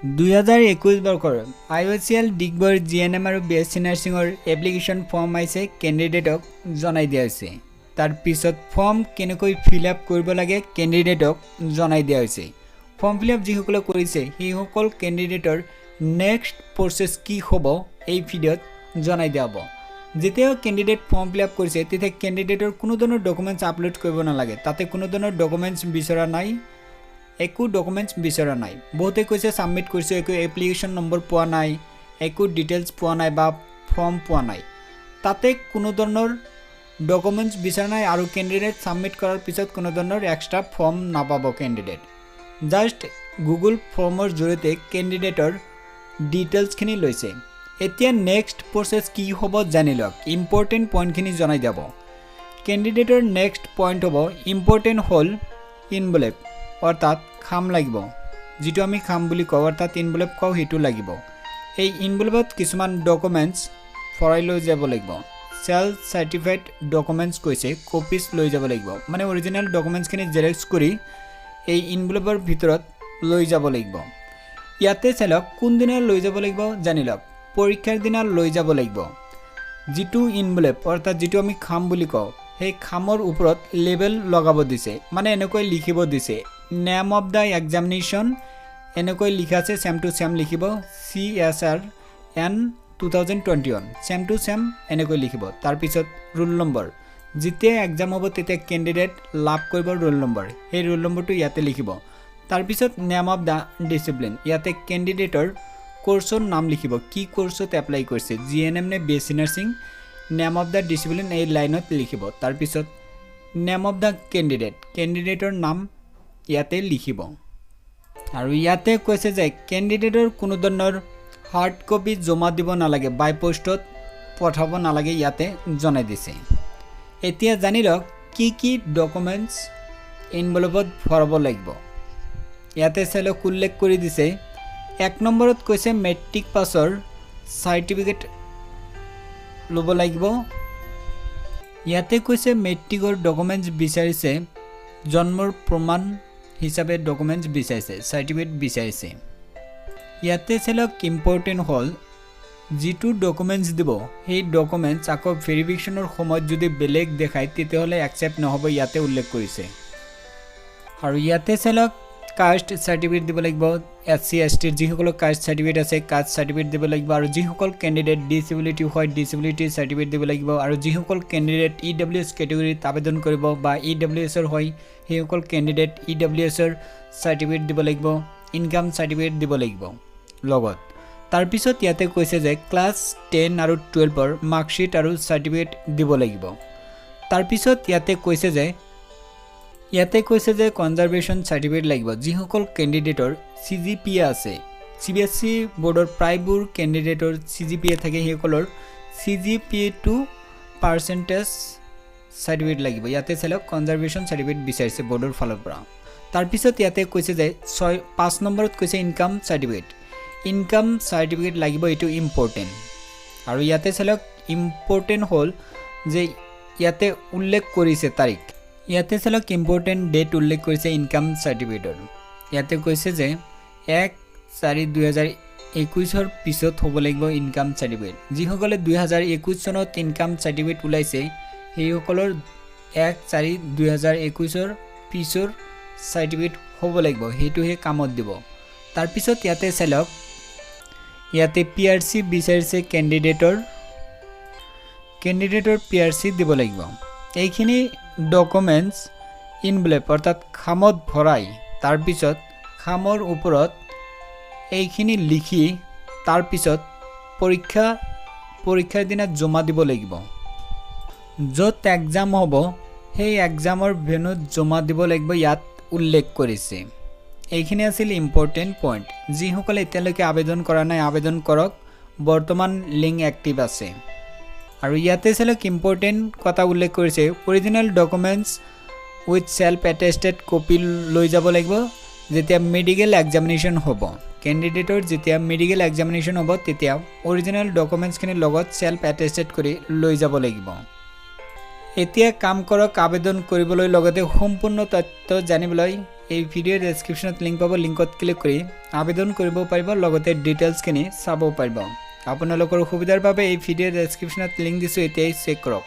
2021 বৰ্ষৰ IOCL Digboi GNM আৰু BSc নাৰ্ছিঙৰ application form আহিছে কেণ্ডিডেটক জনাই দিয়া হৈছে। তাৰ পিছত ফৰ্ম কেনেকৈ ফিল আপ কৰিব লাগে কেণ্ডিডেটক জনাই দিয়া হৈছে। ফৰ্ম ফিল আপ যিসকলে কৰিছে সেইসকল কেণ্ডিডেটৰ নেক্সট প্ৰচেছ কি হ'ব এই ভিডিঅ'ত জনাই দিয়া হ'ব। যেতিয়া কেণ্ডিডেট ফৰ্ম ফিল আপ কৰিছে তেতিয়া কেণ্ডিডেটৰ কোনো ধৰণৰ ডকুমেণ্টছ আপলোড কৰিব নালাগে। তাতে কোনো ধৰণৰ ডকুমেণ্টছ বিচৰা নাই, একো ডকুমেণ্টছ বিচৰা নাই। বহুতে কৈছে সাবমিট কৰিছে, একো এপ্লিকেশ্যন নম্বৰ পোৱা নাই, একো ডিটেইলছ পোৱা নাই বা ফৰ্ম পোৱা নাই। তাতে কোনো ধৰণৰ ডকুমেণ্টছ বিচৰা নাই আৰু কেণ্ডিডেট সাবমিট কৰাৰ পিছত কোনো ধৰণৰ এক্সট্ৰা ফৰ্ম নাপাব কেণ্ডিডেট। জাষ্ট গুগল ফৰ্মৰ জৰিয়তে কেণ্ডিডেটৰ ডিটেইলছখিনি লৈছে। এতিয়া নেক্সট প্ৰচেছ কি হ'ব জানি লওক। ইম্পৰ্টেণ্ট পইণ্টখিনি জনাই যাব। কেণ্ডিডেটৰ নেক্সট পইণ্ট হ'ব ইম্পৰ্টেণ্ট হ'ল ইনভেলপ, অৰ্থাৎ খাম লাগিব, যিটো আমি খাম বুলি কওঁ, অৰ্থাৎ ইনভেলপ কওঁ, সেইটো লাগিব। এই ইনভেলপত কিছুমান ডকুমেণ্টছ ভৰাই লৈ যাব লাগিব। চেল্ফ চাৰ্টিফাইড ডকুমেণ্টছ কৈছে, কপিজ লৈ যাব লাগিব। মানে অৰিজিনেল ডকুমেণ্টছখিনি জেৰক্স কৰি এই ইনভেলপৰ ভিতৰত লৈ যাব লাগিব। ইয়াতে চালক কোনদিনা লৈ যাব লাগিব জানি লওক। পৰীক্ষাৰ দিনা লৈ যাব লাগিব। যিটো ইনভেলপ অৰ্থাৎ যিটো আমি খাম বুলি কওঁ, সেই খামৰ ওপৰত লেবেল লগাব দিছে, মানে এনেকৈ লিখিব দিছে নেম অফ দ্য এক্সামিনেশ্যন, এনেকৈ লিখা আছে চেম টু চেম লিখিব, CSRN 2021 চেম টু চেম এনেকৈ লিখিব। তাৰপিছত ৰোল নম্বৰ, যেতিয়া এক্সাম হ'ব তেতিয়া কেণ্ডিডেট লাভ কৰিব ৰোল নম্বৰ, সেই ৰোল নম্বৰটো ইয়াতে লিখিব। তাৰপিছত নেম অফ দ্য ডিচিপ্লিন, ইয়াতে কেণ্ডিডেটৰ কোৰ্চৰ নাম লিখিব, কি কোৰ্চত এপ্লাই কৰিছে, GNM নে BSc nursing, name of the discipline এই লাইনত লিখিব। তাৰপিছত নেম অফ দ্য কেণ্ডিডেটৰ নাম ইয়াতে লিখিব। আৰু ইয়াতে কৈছে যে কেণ্ডিডেটৰ কোনো ধৰণৰ হাৰ্ড কপি জমা দিব নালাগে, বাই পোষ্টত পঠাব নালাগে, ইয়াতে জনাই দিছে। এতিয়া জানি লওক কি কি ডকুমেণ্টছ ইনভেলপত ভৰাব লাগিব। ইয়াতে চালক উল্লেখ কৰি দিছে। 1 নম্বৰত কৈছে মেট্ৰিক পাছৰ চাৰ্টিফিকেট ল'ব লাগিব। ইয়াতে কৈছে মেট্ৰিকৰ ডকুমেণ্টছ বিচাৰিছে, জন্মৰ প্ৰমাণ হিচাপে ডকুমেণ্টছ বিচাৰিছে, চাৰ্টিফিকেট বিচাৰিছে। ইয়াতে চালক ইম্পৰ্টেণ্ট হ'ল যিটো ডকুমেণ্টছ দিব সেই ডকুমেণ্টছ আকৌ ভেৰিফিকেশ্যনৰ সময়ত যদি বেলেগ দেখায় তেতিয়াহ'লে একচেপ্ট নহ'ব, ইয়াতে উল্লেখ কৰিছে। আৰু ইয়াতে চালক কাষ্ট চাৰ্টিফিকেট দিব লাগিব। SC ST যিসকলৰ কাষ্ট চাৰ্টিফিকেট আছে কাষ্ট চাৰ্টিফিকেট দিব লাগিব। আৰু যিসকল কেণ্ডিডেট ডিচেবিলিটি হয় ডিচেবিলিটি চাৰ্টিফিকেট দিব লাগিব। আৰু যিসকল কেণ্ডিডেট EWS কেটেগৰীত আবেদন কৰিব বা EWSৰ হয় সেইসকল কেণ্ডিডেট EWSৰ চাৰ্টিফিকেট দিব লাগিব, ইনকাম চাৰ্টিফিকেট দিব লাগিব লগত। তাৰপিছত ইয়াতে কৈছে যে ক্লাছ 10 আৰু 12ৰ মাৰ্কশ্বিট আৰু চাৰ্টিফিকেট দিব লাগিব। তাৰপিছত ইয়াতে কৈছে যে কনজাৰভেশ্যন চাৰ্টিফিকেট লাগিব। যিসকল কেণ্ডিডেটৰ CGPA আছে, CBSC বৰ্ডৰ প্ৰায়বোৰ কেণ্ডিডেটৰ CGPA থাকে, সেইসকলৰ CGPA2 পাৰ্চেণ্টেজ চাৰ্টিফিকেট লাগিব। ইয়াতে চালক কনজাৰভেশ্যন চাৰ্টিফিকেট বিচাৰিছে বৰ্ডৰ ফালৰ পৰা। তাৰপিছত ইয়াতে কৈছে যে 5 নম্বৰত কৈছে ইনকাম চাৰ্টিফিকেট লাগিব, এইটো ইম্পৰ্টেণ্ট। আৰু ইয়াতে চালক ইম্পৰ্টেণ্ট হ'ল যে ইয়াতে উল্লেখ কৰিছে তাৰিখ, ইয়াতে চালক ইম্পৰ্টেণ্ট ডেট উল্লেখ কৰিছে ইনকাম চাৰ্টিফিকেটৰ। ইয়াতে কৈছে যে 1/4/2021 পিছত হ'ব লাগিব ইনকাম চাৰ্টিফিকেট। যিসকলে 2021 চনত ইনকাম চাৰ্টিফিকেট ওলাইছে সেইসকলৰ 1/4/2021 পিছৰ চাৰ্টিফিকেট হ'ব লাগিব, সেইটোহে কামত দিব। তাৰপিছত ইয়াতে চালক ইয়াতে PRC বিচাৰিছে, কেণ্ডিডেটৰ PRC দিব লাগিব। এইখিনি ডকুমেণ্টছ ইনভেলপ অৰ্থাৎ খামত ভৰাই তাৰপিছত খামৰ ওপৰত এইখিনি লিখি তাৰপিছত পৰীক্ষাৰ দিনা জমা দিব লাগিব। য'ত এক্সাম হ'ব সেই এক্সামৰ ভেন্যুত জমা দিব লাগিব, ইয়াত উল্লেখ কৰিছে। এইখিনি আছিল ইম্পৰ্টেণ্ট পইণ্ট। যিসকলে এতিয়ালৈকে আবেদন কৰা নাই আবেদন কৰক, বৰ্তমান লিংক এক্টিভ আছে। আৰু ইয়াতে চালক ইম্পৰ্টেণ্ট কথা উল্লেখ কৰিছে, original documents with self attested copy লৈ যাব লাগিব যেতিয়া মেডিকেল এক্সামিনেশ্যন হ'ব। কেণ্ডিডেটৰ যেতিয়া মেডিকেল এক্সামিনেশ্যন হ'ব তেতিয়া অৰিজিনেল ডকুমেণ্টছখিনিৰ লগত চেল্ফ এটেষ্টেড কৰি লৈ যাব লাগিব। এতিয়া কাম কৰক আবেদন কৰিবলৈ লগতে সম্পূৰ্ণ তথ্য জানিবলৈ এই ভিডিঅ'ৰ ডেছক্ৰিপশ্যনত লিংক পাব, লিংকত ক্লিক কৰি আবেদন কৰিব পাৰিব, লগতে ডিটেইলছখিনি চাব পাৰিব। আপোনালোকৰ সুবিধাৰ বাবে এই ভিডিঅ'ৰ ডেছক্ৰিপশ্যনত লিংক দিছোঁ, এতিয়াই চেক কৰক।